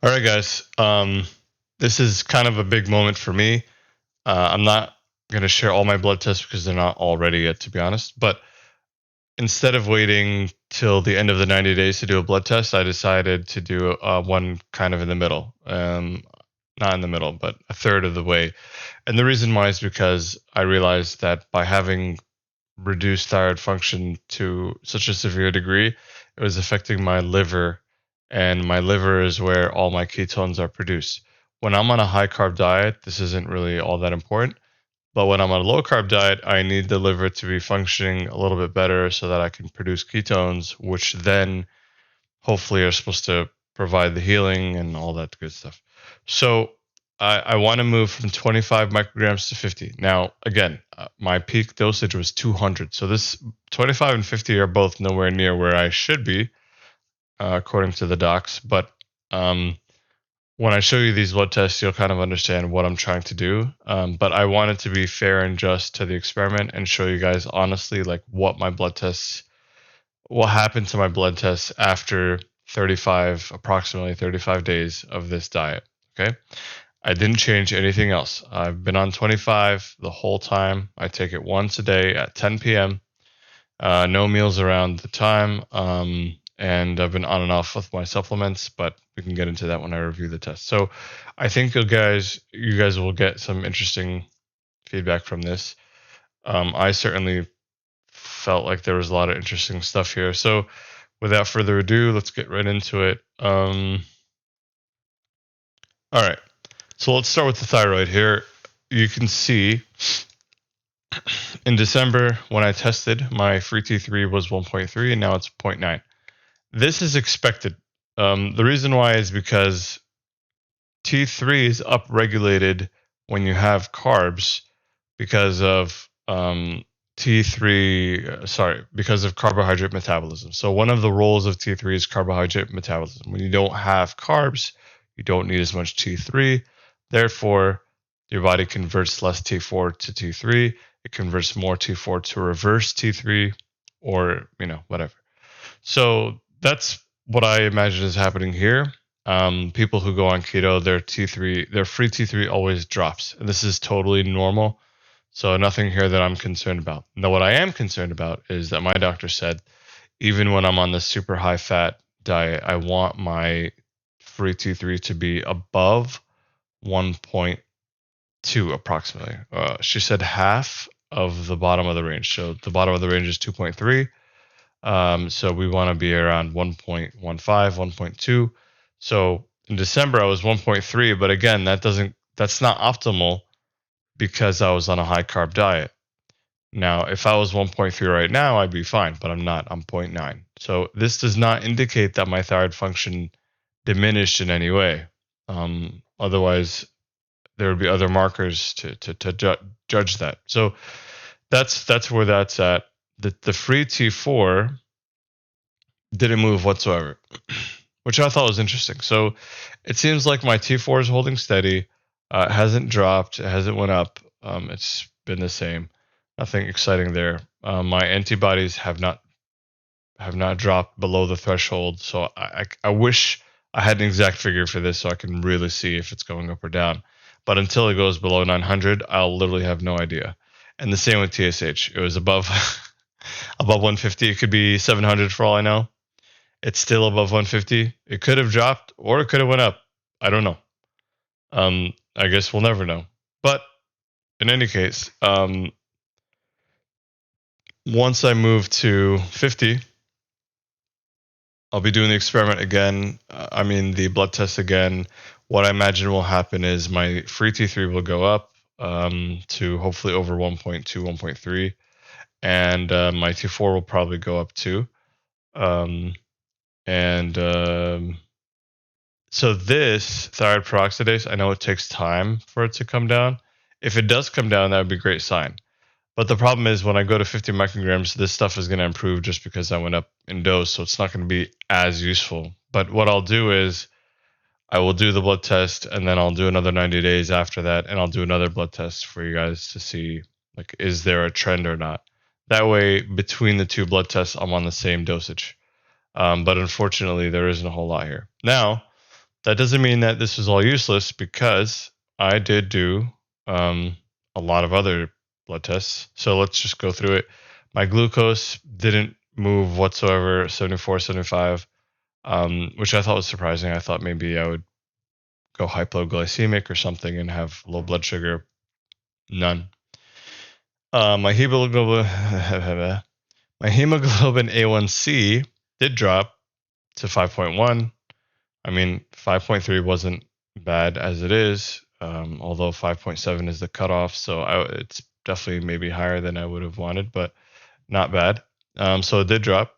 All right, guys. This is kind of a big moment for me. I'm not going to share all my blood tests because they're not all ready yet, to be honest. But instead of waiting till the end of the 90 days to do a blood test, I decided to do one kind of in the middle. Not in the middle, but a third of the way. And the reason why is because I realized that by having reduced thyroid function to such a severe degree, it was affecting my liver, and my liver is where all my ketones are produced. When I'm on a high carb diet, this isn't really all that important. But when I'm on a low carb diet, I need the liver to be functioning a little bit better so that I can produce ketones, which then hopefully are supposed to provide the healing and all that good stuff. So I want to move from 25 micrograms to 50. Now, again, my peak dosage was 200. So this 25 and 50 are both nowhere near where I should be, according to the docs. But when I show you these blood tests, you'll kind of understand what I'm trying to do. But I wanted to be fair and just to the experiment and show you guys honestly, like what happened to my blood tests after approximately 35 days of this diet. Okay. I didn't change anything else. I've been on 25 the whole time. I take it once a day at 10 p.m. No meals around the time. And I've been on and off with my supplements, but we can get into that when I review the test. So I think you guys will get some interesting feedback from this. I certainly felt like there was a lot of interesting stuff here. So without further ado, let's get right into it. All right. So let's start with the thyroid here. You can see in December when I tested, my free T3 was 1.3 and now it's 0.9. This is expected. The reason why is because T3 is upregulated when you have carbs because of because of carbohydrate metabolism. So one of the roles of T3 is carbohydrate metabolism. When you don't have carbs, you don't need as much T3. Therefore, your body converts less T4 to T3. It converts more T4 to reverse T3, or whatever. So that's what I imagine is happening here. People who go on keto, their free T3 always drops, and this is totally normal. So nothing here that I'm concerned about. Now, what I am concerned about is that my doctor said, even when I'm on the super high fat diet, I want my free T3 to be above 1.2 approximately. She said half of the bottom of the range. So the bottom of the range is 2.3. So we want to be around 1.15, 1.2. So in December I was 1.3, but again, that's not optimal because I was on a high carb diet. Now, if I was 1.3 right now, I'd be fine, but I'm not. I'm 0.9. So this does not indicate that my thyroid function diminished in any way. Otherwise, there would be other markers to judge that. So that's where that's at. The free T4 didn't move whatsoever, which I thought was interesting. So it seems like my T4 is holding steady. It hasn't dropped. It hasn't went up. It's been the same. Nothing exciting there. My antibodies have not dropped below the threshold. So I wish I had an exact figure for this so I can really see if it's going up or down. But until it goes below 900, I'll literally have no idea. And the same with TSH. It was above above 150. It could be 700 for all I know. It's still above 150. It could have dropped or it could have went up. I don't know. I guess we'll never know. But in any case, once I move to 50, I'll be doing the experiment again. The blood test again. What I imagine will happen is my free T3 will go up to hopefully over 1.2, 1.3, and my T4 will probably go up too. And So this thyroid peroxidase, I know it takes time for it to come down. If it does come down, that would be a great sign. But the problem is when I go to 50 micrograms, this stuff is going to improve just because I went up in dose, so it's not going to be as useful. But what I'll do is I will do the blood test and then I'll do another 90 days after that, and I'll do another blood test for you guys to see, like, is there a trend or not. That way, between the two blood tests, I'm on the same dosage. But unfortunately, there isn't a whole lot here. Now, That doesn't mean that this was all useless, because I did do um, a lot of other blood tests. So let's just go through it. My glucose didn't move whatsoever, 74, 75, which I thought was surprising. I thought maybe I would go hypoglycemic or something and have low blood sugar. None. My hemoglobin, my hemoglobin A1C did drop to 5.1. I mean, 5.3 wasn't bad as it is, although 5.7 is the cutoff, so it's definitely maybe higher than I would have wanted, but not bad. So it did drop.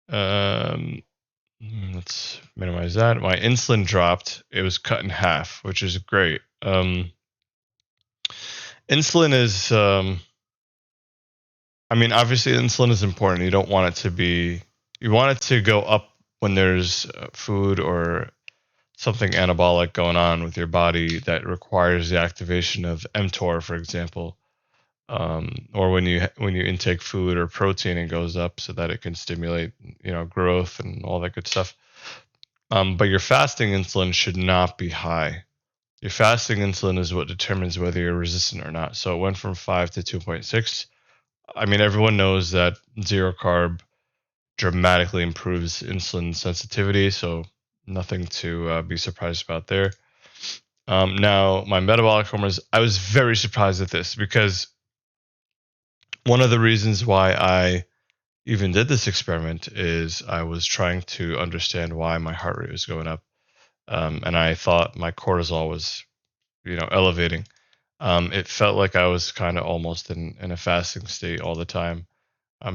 Um, let's minimize that. My insulin dropped. It was cut in half, which is great. Insulin is, I mean, obviously insulin is important. You don't want it to be, you want it to go up when there's food or something anabolic going on with your body that requires the activation of mTOR, for example, or when you intake food or protein, it goes up so that it can stimulate growth and all that good stuff. But your fasting insulin should not be high. Your fasting insulin is what determines whether you're resistant or not. So it went from 5 to 2.6. I mean, everyone knows that zero carb dramatically improves insulin sensitivity, so nothing to be surprised about there. Now, my metabolic hormones, I was very surprised at this, because one of the reasons why I even did this experiment is I was trying to understand why my heart rate was going up. And I thought my cortisol was, elevating. It felt like I was kind of almost in a fasting state all the time,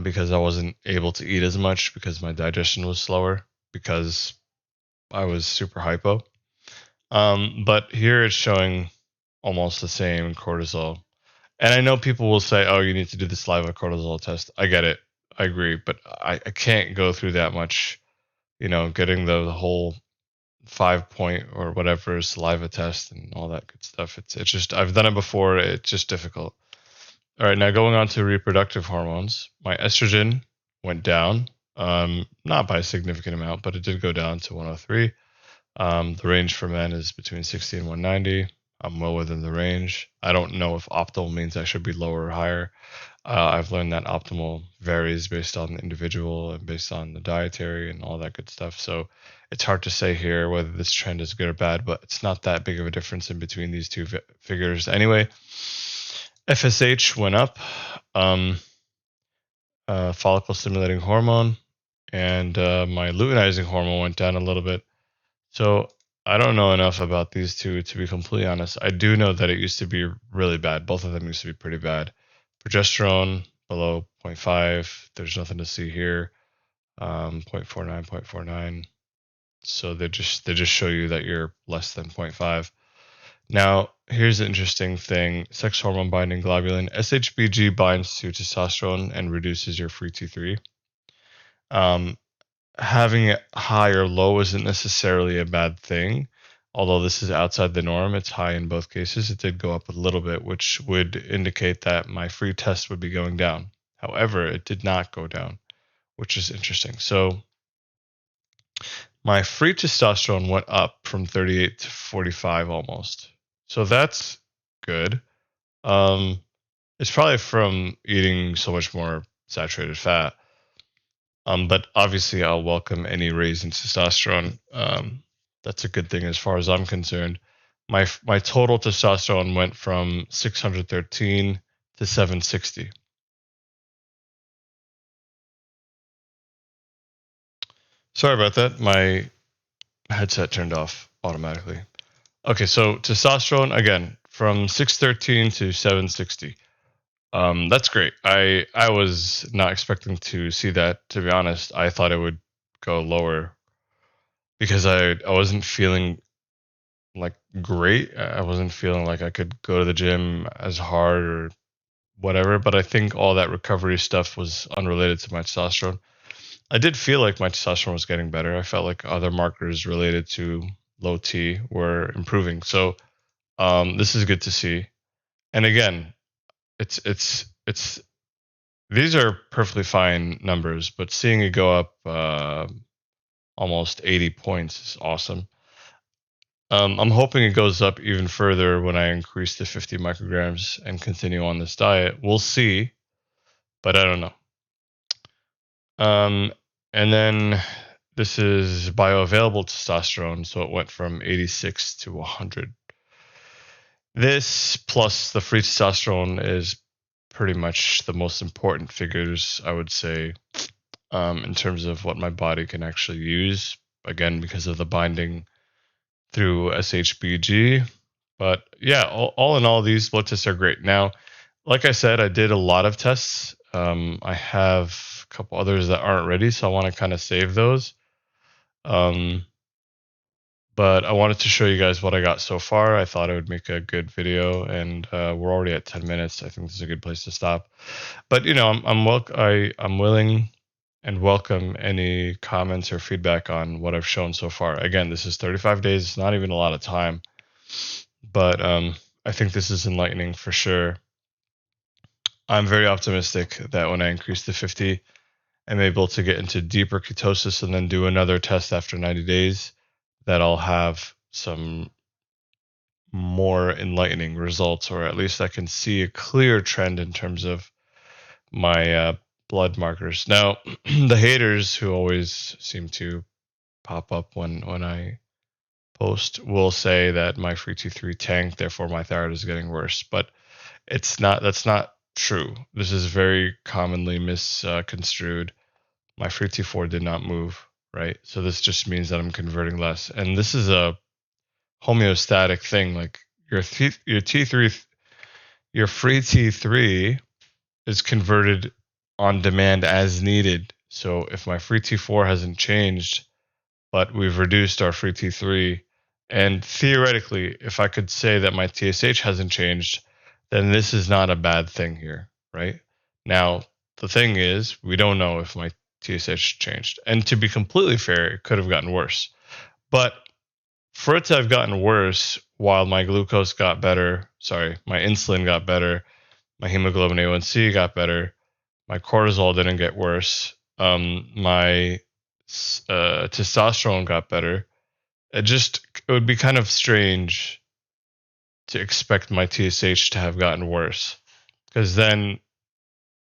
because I wasn't able to eat as much because my digestion was slower because I was super hypo. But here it's showing almost the same cortisol. And I know people will say, oh, you need to do the saliva cortisol test. I get it. I agree. But I can't go through that much, getting the whole 5 point or whatever saliva test and all that good stuff. It's just, I've done it before. It's just difficult. All right. Now going on to reproductive hormones, my estrogen went down, not by a significant amount, but it did go down to 103. The range for men is between 60 and 190. I'm well within the range. I don't know if optimal means I should be lower or higher. I've learned that optimal varies based on the individual and based on the dietary and all that good stuff. So it's hard to say here whether this trend is good or bad, but it's not that big of a difference in between these two figures. Anyway, FSH went up, follicle stimulating hormone, and my luteinizing hormone went down a little bit. So I don't know enough about these two to be completely honest. I do know that it used to be really bad. Both of them used to be pretty bad. Progesterone below 0.5. There's nothing to see here. 0.49, 0.49. So they just show you that you're less than 0.5. Now, here's the interesting thing. Sex hormone binding globulin. SHBG binds to testosterone and reduces your free T3. Having it high or low isn't necessarily a bad thing. Although this is outside the norm, it's high in both cases. It did go up a little bit, which would indicate that my free test would be going down. However, it did not go down, which is interesting. So my free testosterone went up from 38 to 45 almost. So that's good. It's probably from eating so much more saturated fat. But obviously, I'll welcome any raise in testosterone. That's a good thing as far as I'm concerned. My total testosterone went from 613 to 760. Sorry about that. My headset turned off automatically. Okay, so testosterone again from 613 to 760. That's great. I was not expecting to see that, to be honest. I thought it would go lower because I wasn't feeling like great. I wasn't feeling like I could go to the gym as hard or whatever, but I think all that recovery stuff was unrelated to my testosterone. I did feel like my testosterone was getting better. I felt like other markers related to low T were improving. So this is good to see. And again, it's these are perfectly fine numbers, but seeing it go up almost 80 points is awesome. I'm hoping it goes up even further when I increase to 50 micrograms and continue on this diet. We'll see, but I don't know. Um, and then this is bioavailable testosterone, so it went from 86 to 100. This plus the free testosterone is pretty much the most important figures, I would say, in terms of what my body can actually use. Again, because of the binding through SHBG. But yeah, all in all, these blood tests are great. Now, like I said, I did a lot of tests. I have a couple others that aren't ready, so I want to kind of save those. Um, but I wanted to show you guys what I got so far. I thought it would make a good video, and we're already at 10 minutes. I think this is a good place to stop. But you know, I'm willing and welcome any comments or feedback on what I've shown so far. Again, this is 35 days. It's not even a lot of time, but I think this is enlightening for sure. I'm very optimistic that when I increase to 50, I'm able to get into deeper ketosis and then do another test after 90 days, that I'll have some more enlightening results, or at least I can see a clear trend in terms of my blood markers. Now, the haters who always seem to pop up when I post will say that my free T3 tanked, therefore my thyroid is getting worse. But it's not. That's not true. This is very commonly misconstrued. My free T4 did not move, right? So this just means that I'm converting less, and this is a homeostatic thing. Like your T3, your free T3 is converted on demand as needed. So if my free T4 hasn't changed, but we've reduced our free T3, and theoretically, if I could say that my TSH hasn't changed, then this is not a bad thing here, right? Now, the thing is, we don't know if my TSH changed. And to be completely fair, it could have gotten worse. But for it to have gotten worse while my glucose got better, sorry, my insulin got better, my hemoglobin A1C got better, my cortisol didn't get worse, my testosterone got better. It would be kind of strange to expect my TSH to have gotten worse, because then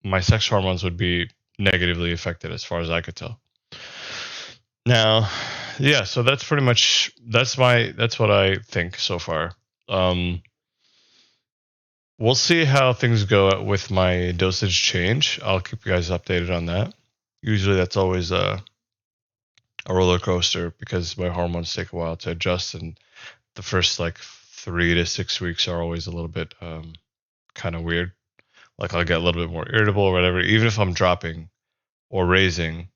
my sex hormones would be negatively affected as far as I could tell. Now, yeah, so that's pretty much that's what I think so far. We'll see how things go with my dosage change. I'll keep you guys updated on that. Usually that's always a roller coaster because my hormones take a while to adjust, and the first like 3 to 6 weeks are always a little bit kind of weird. Like I'll get a little bit more irritable or whatever, even if I'm dropping or raising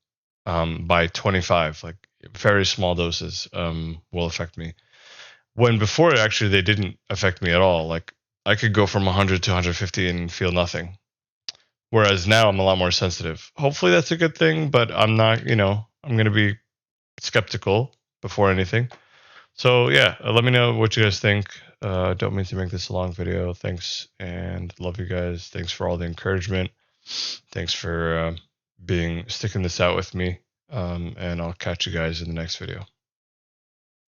by 25, like very small doses will affect me. When before actually they didn't affect me at all. Like I could go from 100 to 150 and feel nothing. Whereas now I'm a lot more sensitive. Hopefully that's a good thing, but I'm not, I'm going to be skeptical before anything. So yeah, let me know what you guys think. Don't mean to make this a long video. Thanks and love you guys. Thanks for all the encouragement. Thanks for sticking this out with me. And I'll catch you guys in the next video.